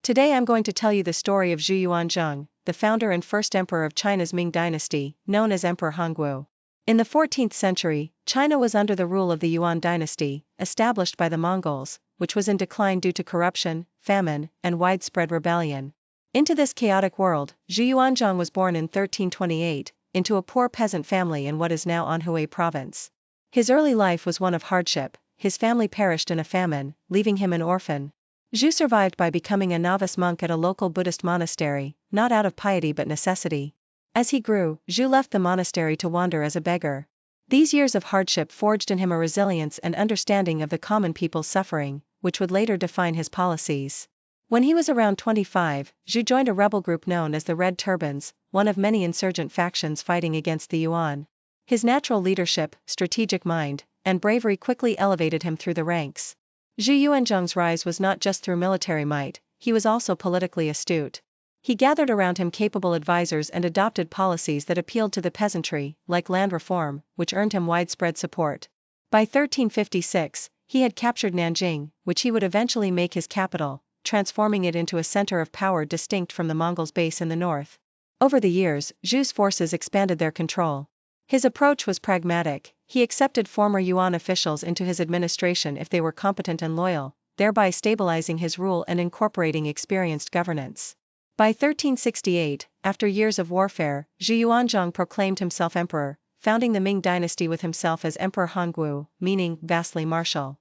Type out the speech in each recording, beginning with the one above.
Today I'm going to tell you the story of Zhu Yuanzhang, the founder and first emperor of China's Ming Dynasty, known as Emperor Hongwu. In the 14th century, China was under the rule of the Yuan dynasty, established by the Mongols, which was in decline due to corruption, famine, and widespread rebellion. Into this chaotic world, Zhu Yuanzhang was born in 1328, into a poor peasant family in what is now Anhui province. His early life was one of hardship. His family perished in a famine, leaving him an orphan. Zhu survived by becoming a novice monk at a local Buddhist monastery, not out of piety but necessity. As he grew, Zhu left the monastery to wander as a beggar. These years of hardship forged in him a resilience and understanding of the common people's suffering, which would later define his policies. When he was around 25, Zhu joined a rebel group known as the Red Turbans, one of many insurgent factions fighting against the Yuan. His natural leadership, strategic mind, and bravery quickly elevated him through the ranks. Zhu Yuanzhang's rise was not just through military might, he was also politically astute. He gathered around him capable advisors and adopted policies that appealed to the peasantry, like land reform, which earned him widespread support. By 1356, he had captured Nanjing, which he would eventually make his capital, transforming it into a center of power distinct from the Mongols' base in the north. Over the years, Zhu's forces expanded their control. His approach was pragmatic. He accepted former Yuan officials into his administration if they were competent and loyal, thereby stabilizing his rule and incorporating experienced governance. By 1368, after years of warfare, Zhu Yuanzhang proclaimed himself emperor, founding the Ming Dynasty with himself as Emperor Hongwu, meaning vastly martial.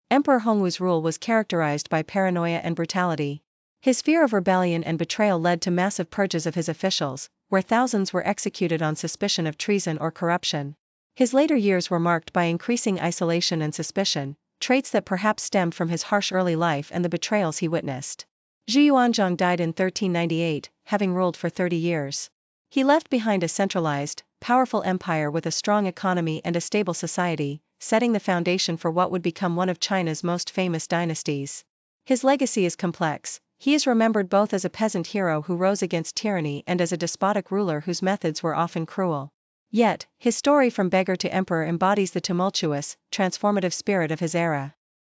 Emperor Hongwu's rule was characterized by paranoia and brutality. His fear of rebellion and betrayal led to massive purges of his officials, where thousands were executed on suspicion of treason or corruption. His later years were marked by increasing isolation and suspicion, traits that perhaps stemmed from his harsh early life and the betrayals he witnessed. Zhu Yuanzhang died in 1398, having ruled for 30 years. He left behind a centralized, powerful empire with a strong economy and a stable society, setting the foundation for what would become one of China's most famous dynasties. His legacy is complex. He is remembered both as a peasant hero who rose against tyranny and as a despotic ruler whose methods were often cruel. Yet, his story from beggar to emperor embodies the tumultuous, transformative spirit of his era.